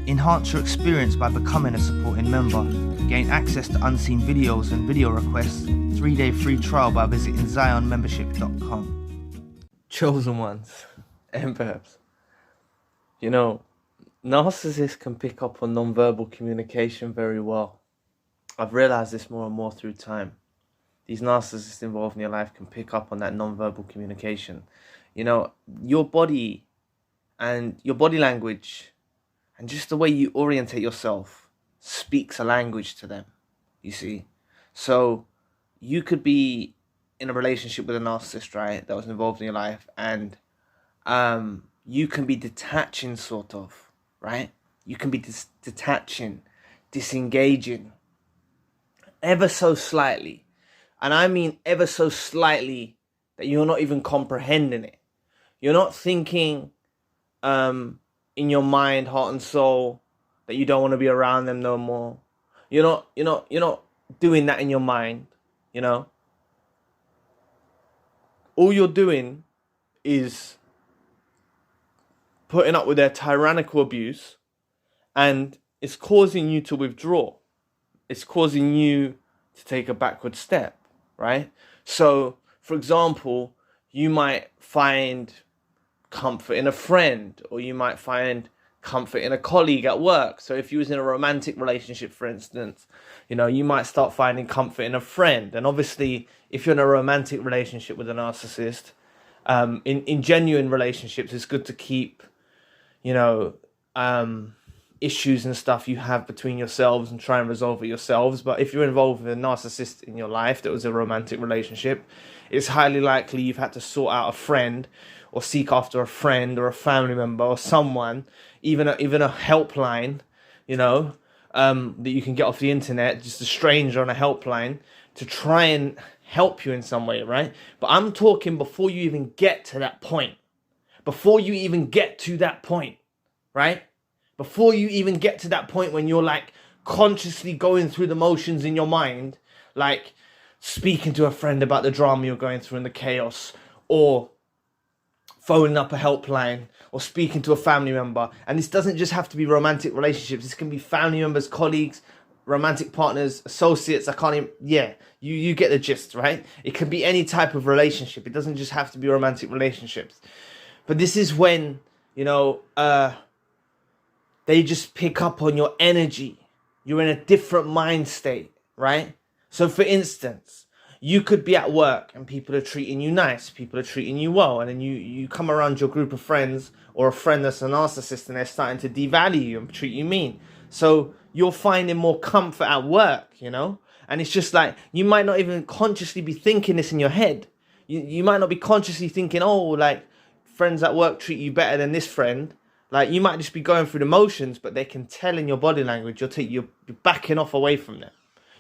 Enhance your experience by becoming a supporting member. Gain access to unseen videos and video requests. 3-day free trial by visiting zionmembership.com. Chosen ones, empaths. You know, narcissists can pick up on non-verbal communication very well. I've realized this more and more through time. These narcissists involved in your life can pick up on that non-verbal communication. You know, your body and your body language and just the way you orientate yourself speaks a language to them, you see. So you could be in a relationship with a narcissist, right, that was involved in your life, and you can be detaching, sort of, right? You can be detaching, disengaging, ever so slightly. And I mean ever so slightly that you're not even comprehending it. You're not thinking in your mind, heart and soul, that you don't want to be around them no more. You're not doing that in your mind, you know. All you're doing is putting up with their tyrannical abuse, and it's causing you to withdraw. It's causing you to take a backward step, right? So, for example, you might find comfort in a friend, or you might find comfort in a colleague at work. So if you was in a romantic relationship, for instance, you know, you might start finding comfort in a friend. And obviously, if you're in a romantic relationship with a narcissist, in genuine relationships, it's good to keep, you know, issues and stuff you have between yourselves and try and resolve it yourselves. But if you're involved with a narcissist in your life that was a romantic relationship, it's highly likely you've had to sort out a friend, or seek after a friend or a family member or someone, even a helpline, you know, that you can get off the internet, just a stranger on a helpline, to try and help you in some way, right? But I'm talking before you even get to that point. Before you even get to that point, right? Before you even get to that point when you're like consciously going through the motions in your mind, like speaking to a friend about the drama you're going through and the chaos, or phoning up a helpline, or speaking to a family member. And this doesn't just have to be romantic relationships. This can be family members, colleagues, romantic partners, associates. I can't even, you get the gist, right? It can be any type of relationship. It doesn't just have to be romantic relationships. But this is when, you know, they just pick up on your energy. You're in a different mind state, right? So for instance, you could be at work and people are treating you nice, people are treating you well, and then you come around your group of friends, or a friend that's a narcissist, and they're starting to devalue you and treat you mean. So you're finding more comfort at work, you know? And it's just like, you might not even consciously be thinking this in your head. You might not be consciously thinking, oh, like, friends at work treat you better than this friend. Like, you might just be going through the motions, but they can tell in your body language, you're backing off away from them.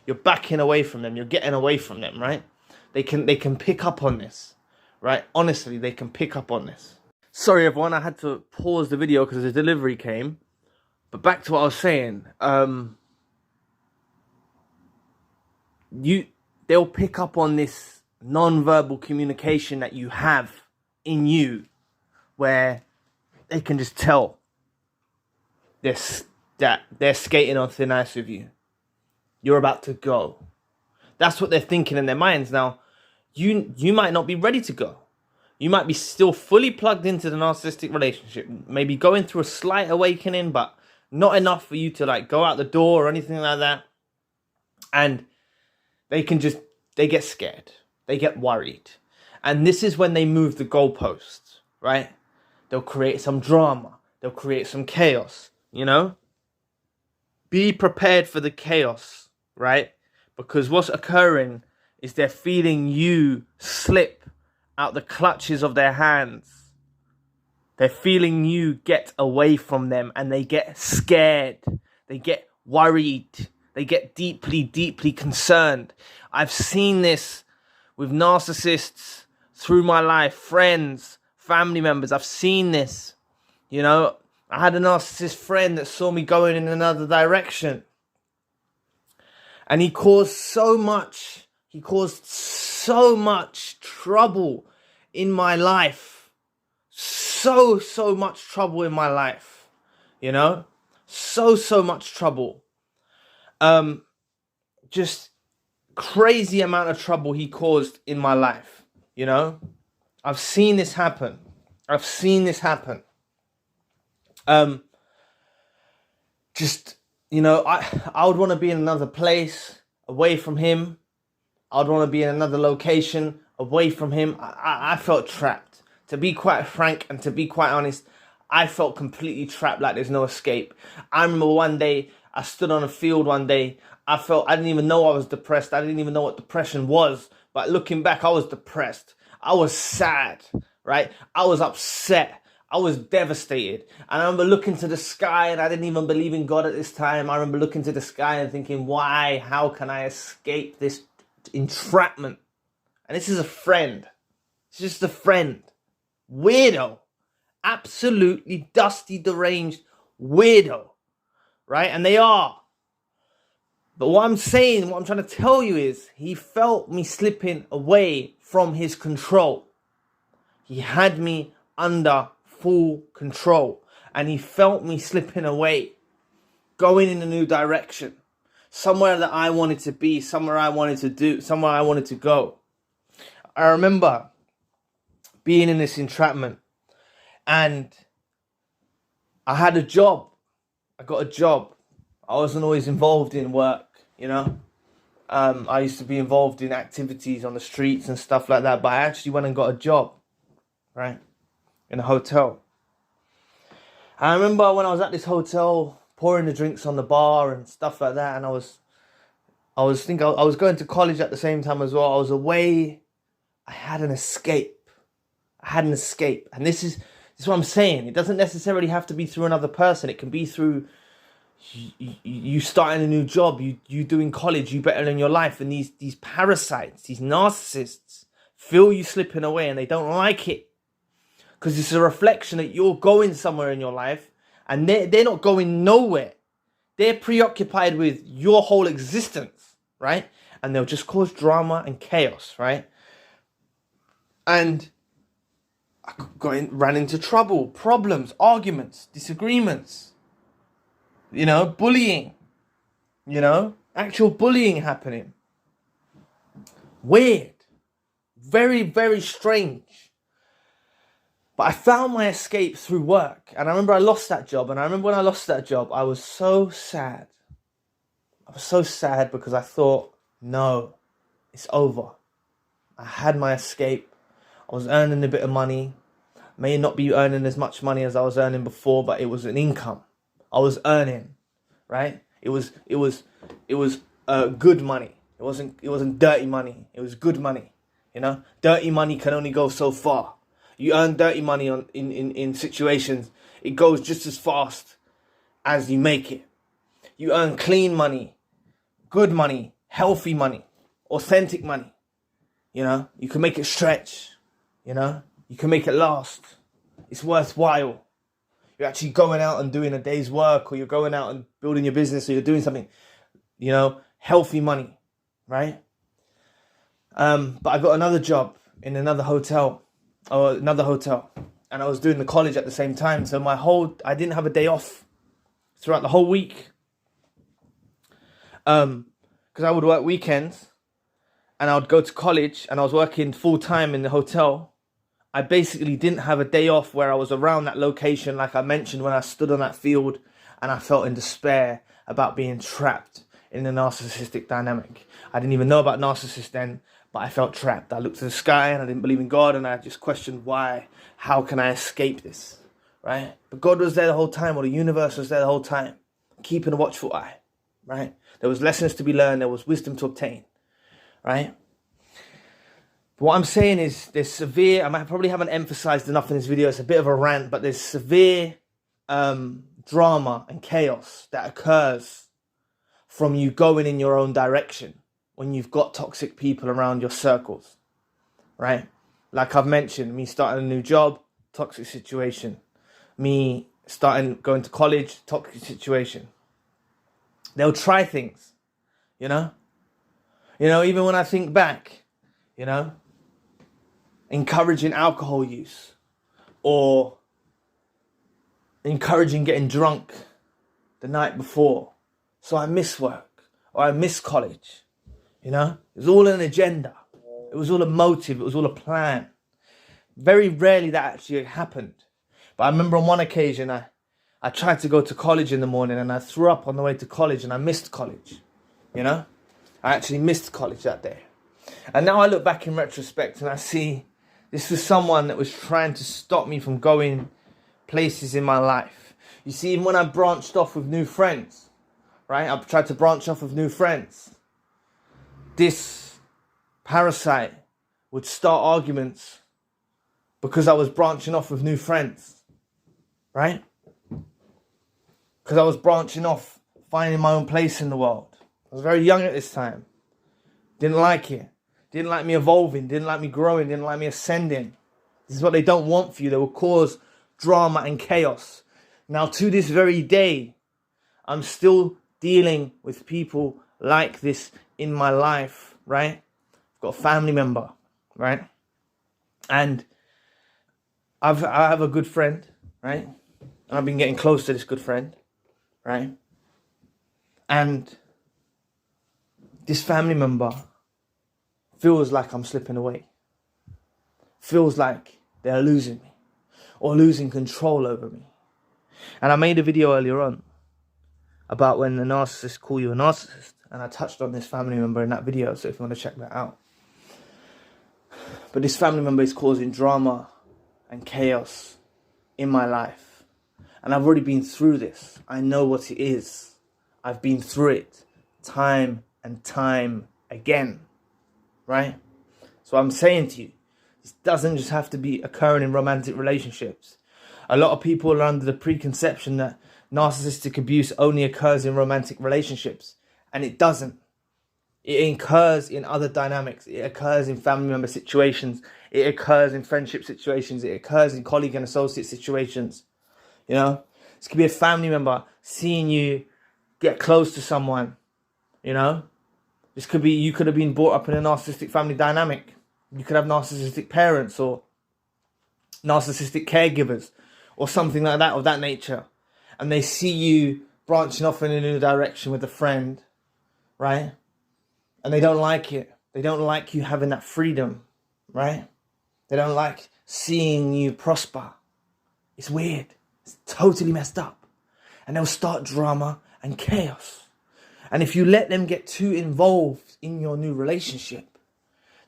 You're backing away from them. You're getting away from them, right? They can pick up on this, right? Honestly, they can pick up on this. Sorry, everyone. I had to pause the video because the delivery came. But back to what I was saying. They'll pick up on this non-verbal communication that you have in you, where they can just tell that they're skating on thin ice with you. You're about to go. That's what they're thinking in their minds. Now, you might not be ready to go. You might be still fully plugged into the narcissistic relationship, maybe going through a slight awakening, but not enough for you to like go out the door or anything like that. And they get scared. They get worried. And this is when they move the goalposts, right? They'll create some drama. They'll create some chaos, you know? Be prepared for the chaos, right? Because what's occurring is they're feeling you slip out the clutches of their hands. They're feeling you get away from them, and they get scared. They get worried. They get deeply, deeply concerned. I've seen this with narcissists through my life, friends, family members. I've seen this, you know. I had a narcissist friend that saw me going in another direction. And he caused so much trouble in my life. So much trouble in my life, you know. So much trouble. Just crazy amount of trouble he caused in my life. You know, I've seen this happen. Just, you know, I would want to be in another place away from him. I'd want to be in another location away from him. I felt trapped. To be quite frank and to be quite honest, I felt completely trapped, like there's no escape. I remember one day, I stood on a field one day. I didn't even know I was depressed. I didn't even know what depression was. But looking back, I was depressed. I was sad, right? I was upset. I was devastated. And I remember looking to the sky, and I didn't even believe in God at this time. I remember looking to the sky and thinking, why? How can I escape this entrapment? And this is a friend. It's just a friend. Weirdo. Absolutely dusty, deranged weirdo. Right? And they are. But what I'm saying, what I'm trying to tell you is, he felt me slipping away from his control. He had me under full control. And he felt me slipping away, going in a new direction. Somewhere that I wanted to be, somewhere I wanted to do, somewhere I wanted to go. I remember being in this entrapment, and I had a job. I got a job. I wasn't always involved in work, you know. I used to be involved in activities on the streets and stuff like that, but I actually went and got a job, right, in a hotel. I remember when I was at this hotel, pouring the drinks on the bar and stuff like that, and I was going to college at the same time as well. I was away. I had an escape. And this is what I'm saying. It doesn't necessarily have to be through another person. It can be through you starting a new job, you doing college, you bettering your life, and these parasites, these narcissists, feel you slipping away, and they don't like it because it's a reflection that you're going somewhere in your life, and they're not going nowhere. They're preoccupied with your whole existence, right? And they'll just cause drama and chaos, right? And I ran into trouble, problems, arguments, disagreements, you know, bullying, you know, actual bullying happening. Weird. Very, very strange. But I found my escape through work. And I remember I lost that job. And I remember when I lost that job, I was so sad. I was so sad because I thought, no, it's over. I had my escape. I was earning a bit of money. May not be earning as much money as I was earning before, but it was an income. I was earning, right? It was good money. It wasn't dirty money. It was good money. You know, dirty money can only go so far. You earn dirty money in situations. It goes just as fast as you make it. You earn clean money, good money, healthy money, authentic money. You know, you can make it stretch. You know, you can make it last. It's worthwhile. You're actually going out and doing a day's work, or you're going out and building your business, or you're doing something, you know, healthy money, right? But I got another job in another hotel, and I was doing the college at the same time. So I didn't have a day off throughout the whole week. Because I would work weekends, and I would go to college, and I was working full time in the hotel. I basically didn't have a day off where I was around that location, like I mentioned, when I stood on that field, and I felt in despair about being trapped in the narcissistic dynamic. I didn't even know about narcissists then, but I felt trapped. I looked to the sky and I didn't believe in God, and I just questioned why. How can I escape this, right? But God was there the whole time, or the universe was there the whole time, keeping a watchful eye, right? There was lessons to be learned. There was wisdom to obtain, right? What I'm saying is there's severe, I probably haven't emphasized enough in this video, it's a bit of a rant, but there's severe drama and chaos that occurs from you going in your own direction when you've got toxic people around your circles, right? Like I've mentioned, me starting a new job, toxic situation. Me going to college, toxic situation. They'll try things, you know? You know, even when I think back, you know, encouraging alcohol use or encouraging getting drunk the night before, so I miss work or I miss college. You know, it was all an agenda. It was all a motive. It was all a plan. Very rarely that actually happened. But I remember on one occasion, I tried to go to college in the morning and I threw up on the way to college and I missed college. You know, I actually missed college that day. And now I look back in retrospect and I see this was someone that was trying to stop me from going places in my life. You see, even when I branched off with new friends, right? I tried to branch off with new friends. This parasite would start arguments because I was branching off with new friends, right? Because I was branching off, finding my own place in the world. I was very young at this time. Didn't like it. Didn't like me evolving. Didn't like me growing. Didn't like me ascending. This is what they don't want for you. They will cause drama and chaos. Now, to this very day, I'm still dealing with people like this in my life, right? I've got a family member, right? And I have a good friend, right? And I've been getting close to this good friend, right? And this family member feels like I'm slipping away. Feels like they're losing me or losing control over me. And I made a video earlier on about when the narcissists call you a narcissist. And I touched on this family member in that video, so if you want to check that out. But this family member is causing drama and chaos in my life. And I've already been through this. I know what it is. I've been through it time and time again. Right? So I'm saying to you, this doesn't just have to be occurring in romantic relationships. A lot of people are under the preconception that narcissistic abuse only occurs in romantic relationships. And it doesn't. It occurs in other dynamics. It occurs in family member situations. It occurs in friendship situations. It occurs in colleague and associate situations. You know, this could be a family member seeing you get close to someone. You know, this could be, you could have been brought up in a narcissistic family dynamic. You could have narcissistic parents or narcissistic caregivers or something like that of that nature. And they see you branching off in a new direction with a friend, right? And they don't like it. They don't like you having that freedom, right? They don't like seeing you prosper. It's weird. It's totally messed up. And they'll start drama and chaos. And if you let them get too involved in your new relationship,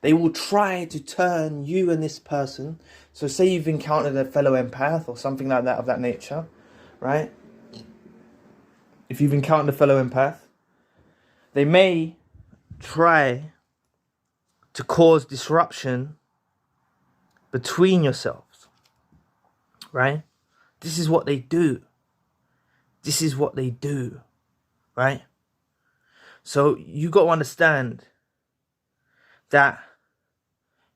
they will try to turn you and this person. So say you've encountered a fellow empath or something like that of that nature, right? If you've encountered a fellow empath, they may try to cause disruption between yourselves, right? This is what they do. This is what they do, right? So you got to understand that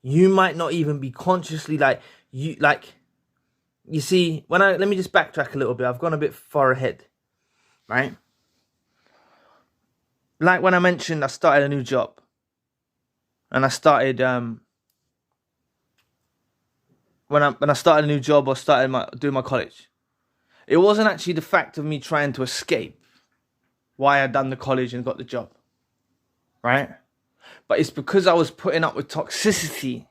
you might not even be consciously you see, let me just backtrack a little bit. I've gone a bit far ahead, right? Like when I mentioned I started a new job and I started when I started a new job or started doing my college, it wasn't actually the fact of me trying to escape why I'd done the college and got the job, right? But it's because I was putting up with toxicity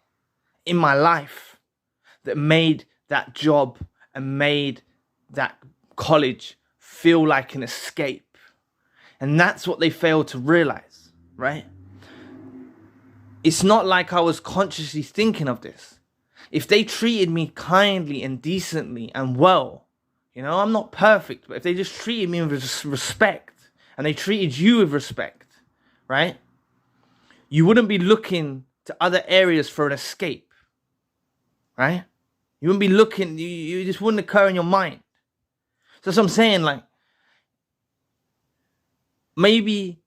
in my life that made that job and made that college feel like an escape. And that's what they fail to realize, right? It's not like I was consciously thinking of this. If they treated me kindly and decently and well, you know, I'm not perfect, but if they just treated me with respect and they treated you with respect, right? You wouldn't be looking to other areas for an escape, right? You wouldn't be looking, you just wouldn't occur in your mind. So that's what I'm saying, like, maybe,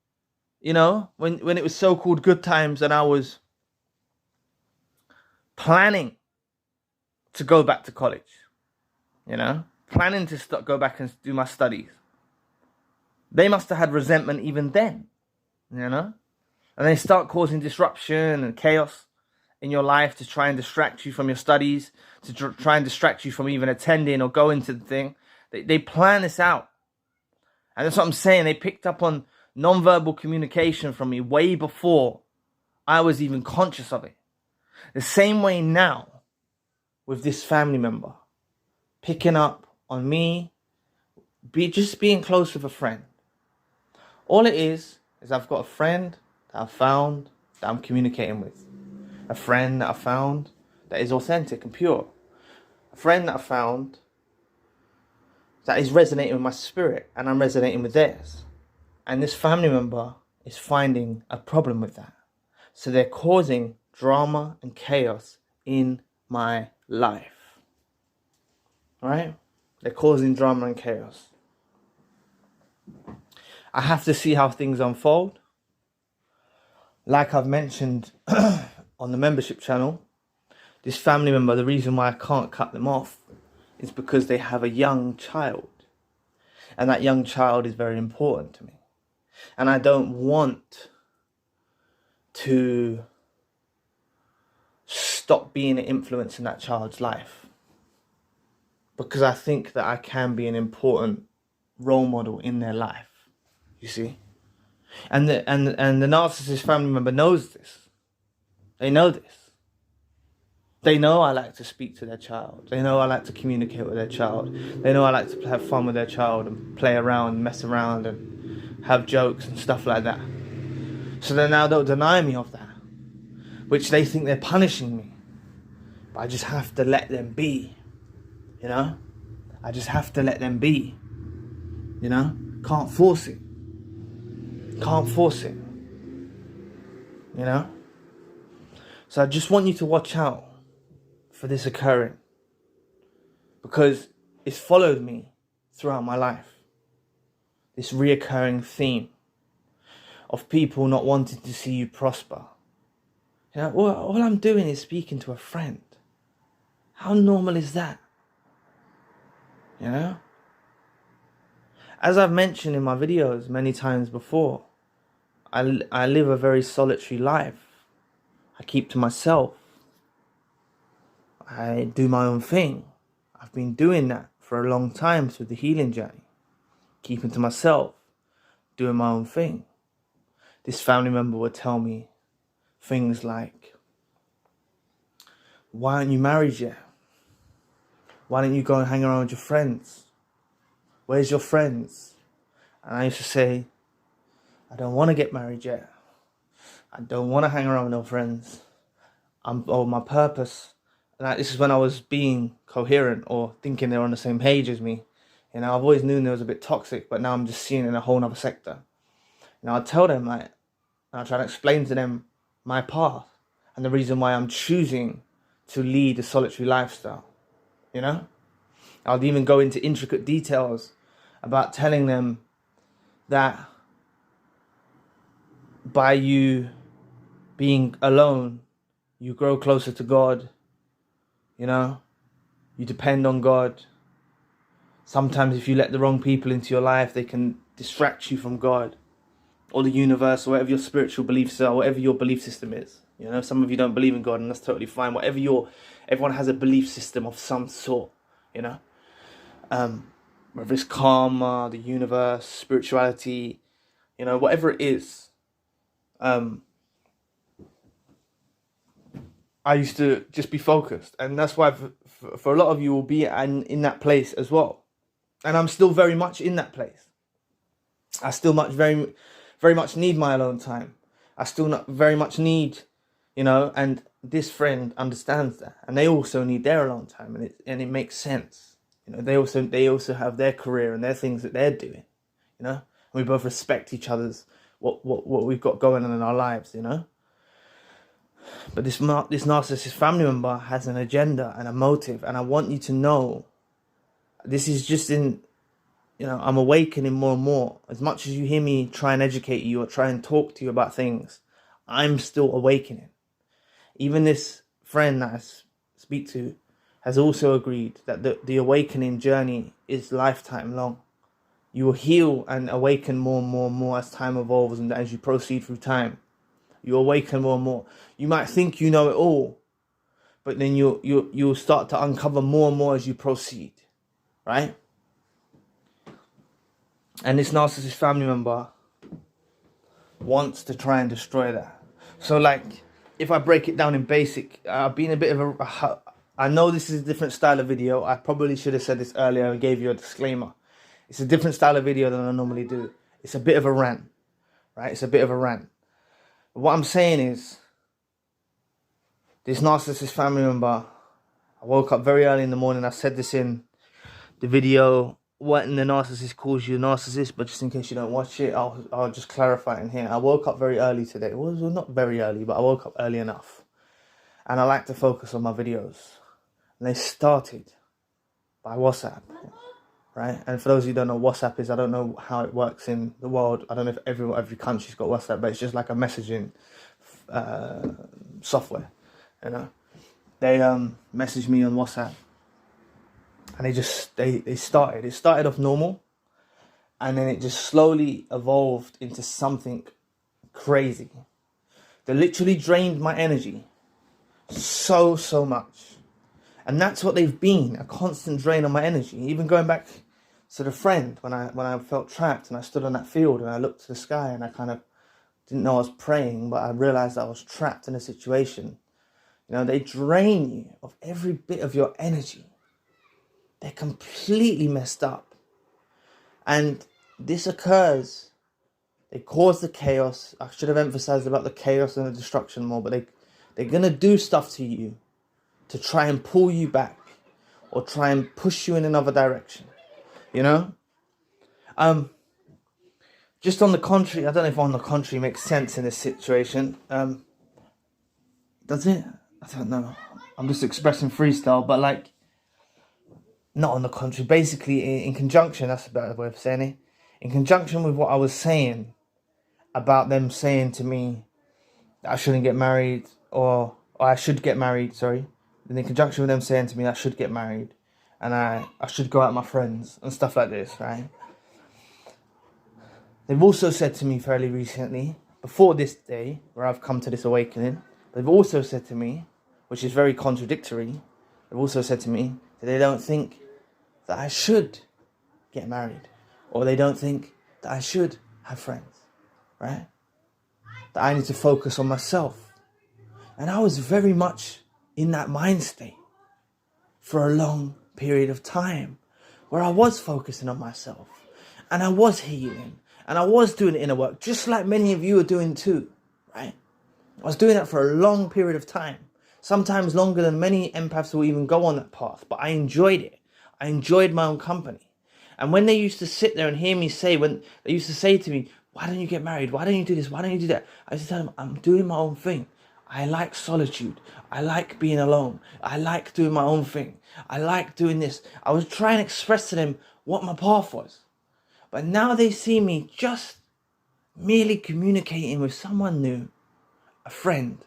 you know, when it was so-called good times and I was planning to go back to college, you know, planning to go back and do my studies, they must have had resentment even then, you know? And they start causing disruption and chaos in your life to try and distract you from your studies, to try and distract you from even attending or going to the thing. They plan this out. And that's what I'm saying. They picked up on non-verbal communication from me way before I was even conscious of it. The same way now with this family member, picking up on me, just being close with a friend. All it is I've got a friend that I've found that I'm communicating with. A friend that I found that is authentic and pure. A friend that I found that is resonating with my spirit and I'm resonating with theirs. And this family member is finding a problem with that. So they're causing drama and chaos in my life. Right? They're causing drama and chaos. I have to see how things unfold. Like I've mentioned on the membership channel, this family member, the reason why I can't cut them off is because they have a young child. And that young child is very important to me. And I don't want to stop being an influence in that child's life. Because I think that I can be an important role model in their life. You see? And the narcissist family member knows this. They know this. They know I like to speak to their child. They know I like to communicate with their child. They know I like to have fun with their child and play around, mess around and have jokes and stuff like that. So they now don't deny me of that, which they think they're punishing me. But I just have to let them be, you know? I just have to let them be, you know? Can't force it. Can't force it, you know? So I just want you to watch out for this occurring, because it's followed me throughout my life. This reoccurring theme of people not wanting to see you prosper. You know, all I'm doing is speaking to a friend. How normal is that? You know? As I've mentioned in my videos many times before, I live a very solitary life. I keep to myself. I do my own thing. I've been doing that for a long time through the healing journey. Keeping to myself, doing my own thing. This family member would tell me things like, why aren't you married yet? Why don't you go and hang around with your friends? Where's your friends? And I used to say, I don't want to get married yet. I don't want to hang around with no friends. I'm on my purpose. And this is when I was being coherent or thinking they're on the same page as me. You know, I've always known they was a bit toxic, but now I'm just seeing it in a whole other sector. You know, I tell them, like, and I try to explain to them my path and the reason why I'm choosing to lead a solitary lifestyle. You know, I'll even go into intricate details about telling them that by you being alone, you grow closer to God. You know, you depend on God. Sometimes if you let the wrong people into your life, they can distract you from God or the universe or whatever your spiritual beliefs are, whatever your belief system is. You know, some of you don't believe in God, and that's totally fine. Everyone has a belief system of some sort, you know. Whether it's karma, the universe, spirituality, you know, whatever it is. I used to just be focused, and that's why for a lot of you will be in that place as well. And I'm still very much in that place. I still very much need my alone time. I still not very much need, you know, and this friend understands that, and they also need their alone time, and it makes sense. You know, they also have their career and their things that they're doing, you know, and we both respect each other's what we've got going on in our lives, you know. But this narcissist family member has an agenda and a motive, and I want you to know this is just you know, I'm awakening more and more. As much as you hear me try and educate you or try and talk to you about things, I'm still awakening. Even this friend that I speak to has also agreed that the awakening journey is lifetime long. You will heal and awaken more and more and more as time evolves and as you proceed through time. You awaken more and more. You might think you know it all, but then you'll start to uncover more and more as you proceed, right? And this narcissist family member wants to try and destroy that. So like, if I break it down in basic, I've been a bit of I know this is a different style of video. I probably should have said this earlier and gave you a disclaimer. It's a different style of video than I normally do. It's a bit of a rant, right? It's a bit of a rant. What I'm saying is, this narcissist family member, I woke up very early in the morning. I said this in the video, when the narcissist calls you a narcissist, but just in case you don't watch it, I'll just clarify it in here. I woke up very early today. Well, not very early, but I woke up early enough. And I like to focus on my videos. And they started by WhatsApp, right? And for those who don't know what WhatsApp is, I don't know how it works in the world. I don't know if every country's got WhatsApp, but it's just like a messaging software, you know? They messaged me on WhatsApp. And they started. It started off normal, and then it just slowly evolved into something crazy. They literally drained my energy so much. And that's what they've been, a constant drain on my energy. Even going back to the friend, when I felt trapped and I stood on that field and I looked to the sky and I kind of didn't know I was praying, but I realized I was trapped in a situation. You know, they drain you of every bit of your energy. They're completely messed up. And this occurs. They cause the chaos. I should have emphasized about the chaos and the destruction more, but they're going to do stuff to you to try and pull you back or try and push you in another direction. You know? Just on the contrary, I don't know if on the contrary makes sense in this situation. Does it? I don't know. I'm just expressing freestyle, but like, not on the contrary, basically in conjunction, that's a better way of saying it, in conjunction with what I was saying about them saying to me that I shouldn't get married, or I should get married, sorry, and in conjunction with them saying to me I should get married, and I should go out with my friends, and stuff like this, right? They've also said to me fairly recently, before this day, where I've come to this awakening, they've also said to me, which is very contradictory, they've also said to me that they don't think that I should get married, or they don't think that I should have friends, right? That I need to focus on myself. And I was very much in that mind state for a long period of time, where I was focusing on myself, and I was healing, and I was doing inner work, just like many of you are doing too, right? I was doing that for a long period of time, sometimes longer than many empaths will even go on that path, but I enjoyed it. I enjoyed my own company. And when they used to sit there and hear me say, when they used to say to me, why don't you get married? Why don't you do this? Why don't you do that? I used to tell them, I'm doing my own thing. I like solitude. I like being alone. I like doing my own thing. I like doing this. I was trying to express to them what my path was. But now they see me just merely communicating with someone new, a friend.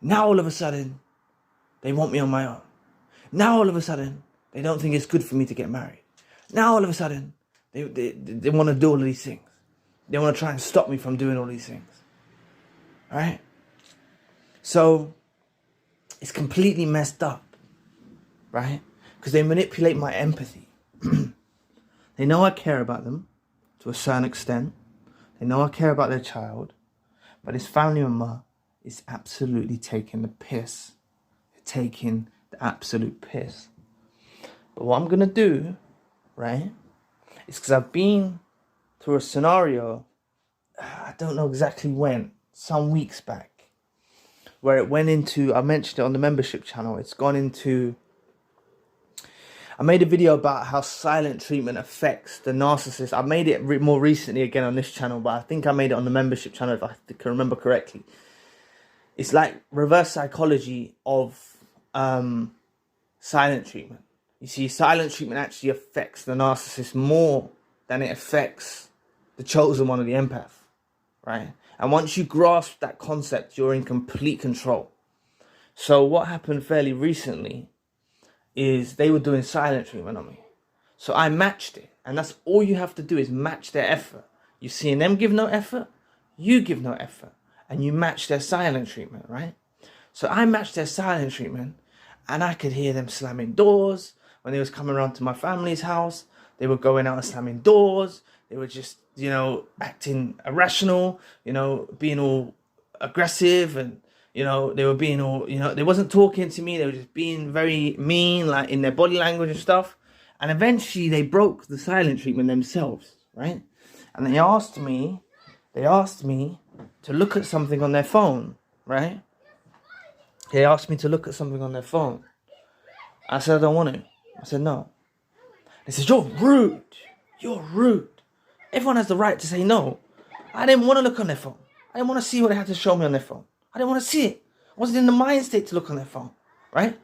Now all of a sudden, they want me on my own. Now all of a sudden, they don't think it's good for me to get married. Now all of a sudden, they want to do all of these things. They want to try and stop me from doing all these things. Right? So, it's completely messed up. Right? Because they manipulate my empathy. They know I care about them to a certain extent. They know I care about their child. But this family member is absolutely taking the piss. They're taking the absolute piss. But what I'm going to do, right, is because I've been through a scenario, I don't know exactly when, some weeks back, where it went into, I mentioned it on the membership channel, it's gone into, I made a video about how silent treatment affects the narcissist. I made it more recently again on this channel, but I think I made it on the membership channel if I can remember correctly. It's like reverse psychology of silent treatment. You see, silent treatment actually affects the narcissist more than it affects the chosen one of the empath, right? And once you grasp that concept, you're in complete control. So what happened fairly recently is they were doing silent treatment on me. So I matched it. And that's all you have to do is match their effort. You're seeing them give no effort, you give no effort. And you match their silent treatment, right? So I matched their silent treatment, and I could hear them slamming doors when they was coming around to my family's house. They were going out and slamming doors. They were just, acting irrational, being all aggressive, and, they were being all, they wasn't talking to me. They were just being very mean, like in their body language and stuff. And eventually they broke the silent treatment themselves, right? And they asked me to look at something on their phone, right? They asked me to look at something on their phone. I said, I don't want to. I said, no. They said, you're rude. You're rude. Everyone has the right to say no. I didn't want to look on their phone. I didn't want to see what they had to show me on their phone. I didn't want to see it. I wasn't in the mind state to look on their phone, right?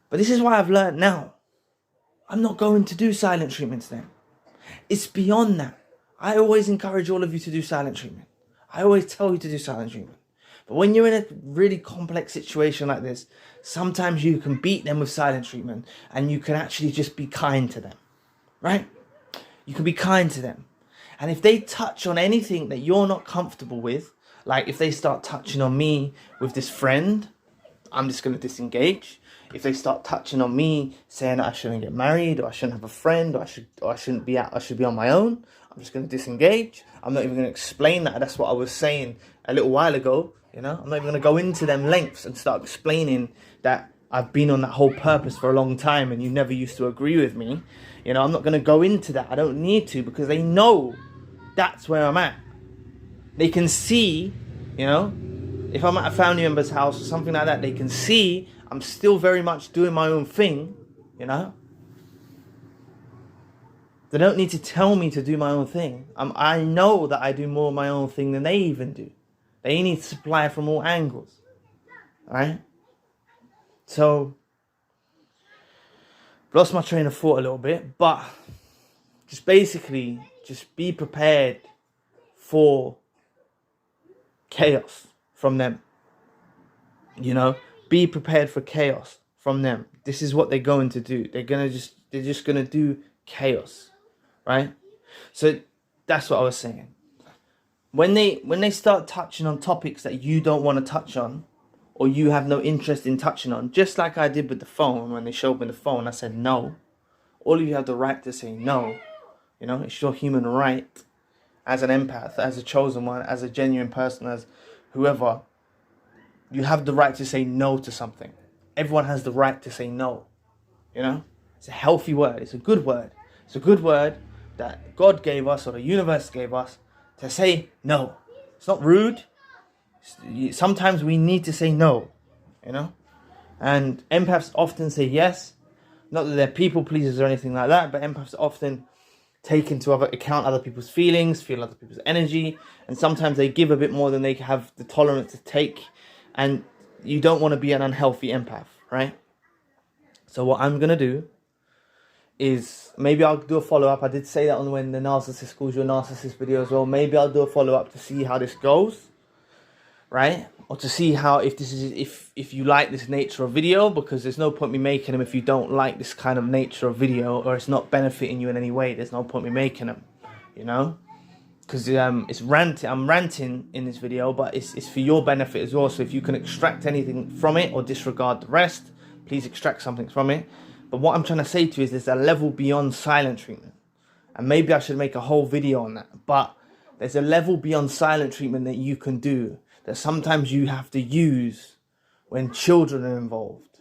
But this is why I've learned now. I'm not going to do silent treatment to them. It's beyond that. I always encourage all of you to do silent treatment. I always tell you to do silent treatment. But when you're in a really complex situation like this, sometimes you can beat them with silent treatment, and you can actually just be kind to them, right? You can be kind to them. And if they touch on anything that you're not comfortable with, like if they start touching on me with this friend, I'm just going to disengage. If they start touching on me saying that I shouldn't get married, or I shouldn't have a friend, or I should be on my own, I'm just going to disengage. I'm not even going to explain that. That's what I was saying a little while ago. I'm not even going to go into them lengths and start explaining that I've been on that whole purpose for a long time and you never used to agree with me. I'm not going to go into that. I don't need to, because they know that's where I'm at. They can see, if I'm at a family member's house or something like that, they can see I'm still very much doing my own thing, They don't need to tell me to do my own thing. I know that I do more of my own thing than they even do. They need supply from all angles. Alright? So, lost my train of thought a little bit, but just basically, just be prepared for chaos from them. Be prepared for chaos from them. This is what they're going to do. They're just gonna do chaos. Right? So that's what I was saying. When they start touching on topics that you don't want to touch on, or you have no interest in touching on, just like I did with the phone, when they showed me the phone, I said no. All of you have the right to say no. It's your human right as an empath, as a chosen one, as a genuine person, as whoever. You have the right to say no to something. Everyone has the right to say no. It's a healthy word. It's a good word. It's a good word that God gave us, or the universe gave us, to say no. It's not rude. Sometimes we need to say no, And empaths often say yes. Not that they're people pleasers or anything like that, but empaths often take into account other people's feelings, feel other people's energy, and sometimes they give a bit more than they have the tolerance to take, and you don't want to be an unhealthy empath, right? So what I'm going to do is, maybe I'll do a follow-up. I did say that on when the Narcissist calls you a narcissist video as well. Maybe I'll do a follow-up to see how this goes, right? Or to see how, if you like this nature of video, because there's no point me making them if you don't like this kind of nature of video, or it's not benefiting you in any way. There's no point me making them, because it's ranting. I'm ranting in this video, but it's for your benefit as well. So if you can extract anything from it or disregard the rest, please extract something from it. But what I'm trying to say to you is there's a level beyond silent treatment. And maybe I should make a whole video on that. But there's a level beyond silent treatment that you can do, that sometimes you have to use when children are involved.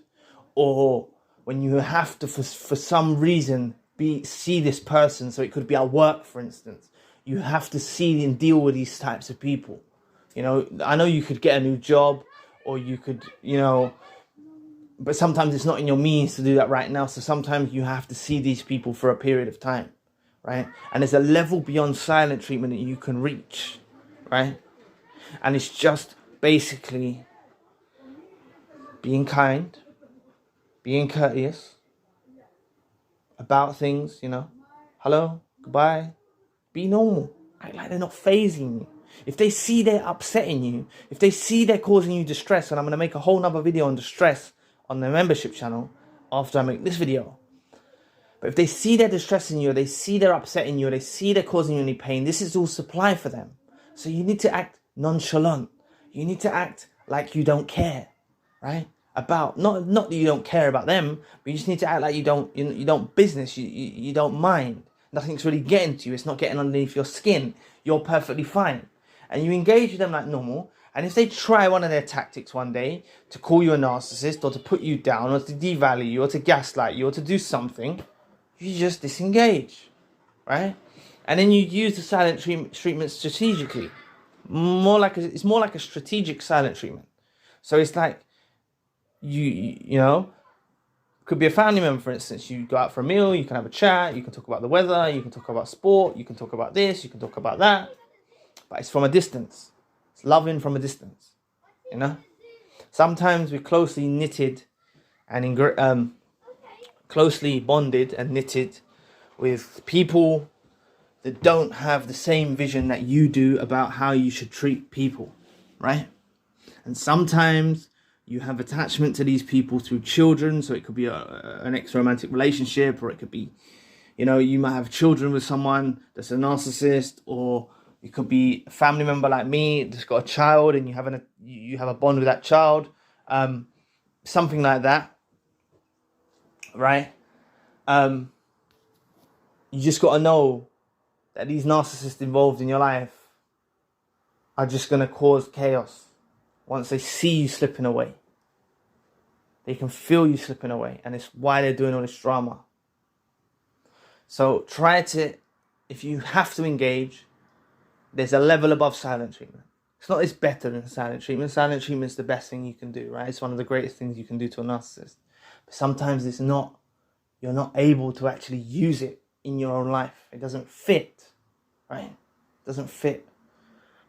Or when you have to, for some reason, see this person. So it could be at work, for instance. You have to see and deal with these types of people. I know you could get a new job, or you could, but sometimes it's not in your means to do that right now. So sometimes you have to see these people for a period of time, right? And there's a level beyond silent treatment that you can reach, right? And it's just basically being kind, being courteous about things, Hello, goodbye. Be normal. Act like they're not phasing you. If they see they're upsetting you, if they see they're causing you distress, and I'm going to make a whole nother video on distress on the membership channel after I make this video. But if they see they're distressing you, or they see they're upsetting you, or they see they're causing you any pain, this is all supply for them. So you need to act nonchalant. You need to act like you don't care, right? about not that you don't care about them, but you just need to act like you don't business, you don't mind. Nothing's really getting to you. It's not getting underneath your skin. You're perfectly fine, and you engage with them like normal. And if they try one of their tactics one day to call you a narcissist, or to put you down, or to devalue you, or to gaslight you, or to do something, you just disengage, right? And then you use the silent treatment strategically. It's more like a strategic silent treatment. So it's like you know, could be a family member, for instance. You go out for a meal, you can have a chat, you can talk about the weather, you can talk about sport, you can talk about this, you can talk about that, but it's from a distance. It's loving from a distance, you know. Sometimes we're closely knitted and closely bonded and knitted with people that don't have the same vision that you do about how you should treat people, right? And sometimes you have attachment to these people through children, so it could be an ex-romantic relationship, or it could be, you know, you might have children with someone that's a narcissist, or it could be a family member like me that's got a child and you have a bond with that child, something like that, right? You just got to know that these narcissists involved in your life are just going to cause chaos. Once they see you slipping away, they can feel you slipping away, and it's why they're doing all this drama. So try to, if you have to engage, there's a level above silent treatment. It's not it's better than silent treatment. Silent treatment is the best thing you can do, right? It's one of the greatest things you can do to a narcissist. But sometimes it's not, you're not able to actually use it in your own life. It doesn't fit, right? It doesn't fit.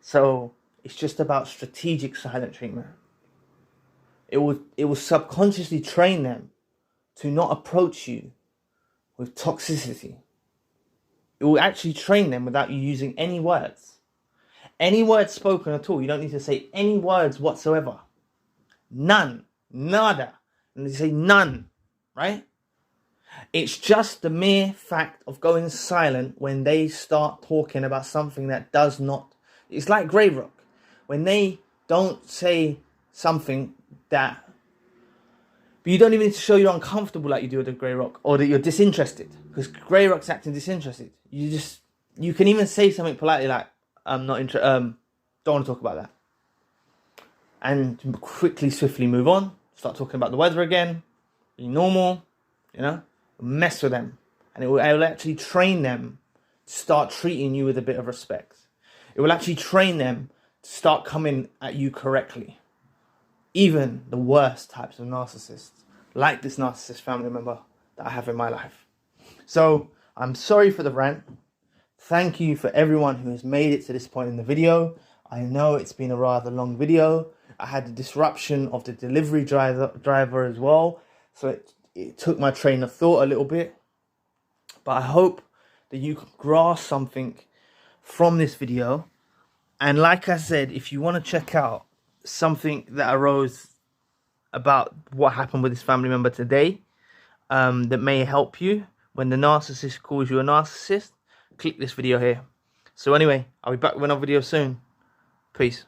So it's just about strategic silent treatment. It will subconsciously train them to not approach you with toxicity. It will actually train them without you using any words. Any words spoken at all. You don't need to say any words whatsoever. None. Nada. And they say none, right? It's just the mere fact of going silent when they start talking about something that does not. It's like Grey Rock. When they don't say something that, but you don't even need to show you're uncomfortable like you do with the Grey Rock, or that you're disinterested, because Grey Rock's acting disinterested. You can even say something politely like, I'm not interested, don't want to talk about that, and quickly, swiftly move on, start talking about the weather again, be normal, you know, mess with them, and it will actually train them to start treating you with a bit of respect. It will actually train them to start coming at you correctly. Even the worst types of narcissists, like this narcissist family member that I have in my life. So I'm sorry for the rant. Thank you for everyone who has made it to this point in the video. I know it's been a rather long video. I had the disruption of the delivery driver as well, so it took my train of thought a little bit. But I hope that you can grasp something from this video. And like I said, if you want to check out something that arose about what happened with this family member today, that may help you when the narcissist calls you a narcissist, click this video here. So anyway, I'll be back with another video soon. Peace.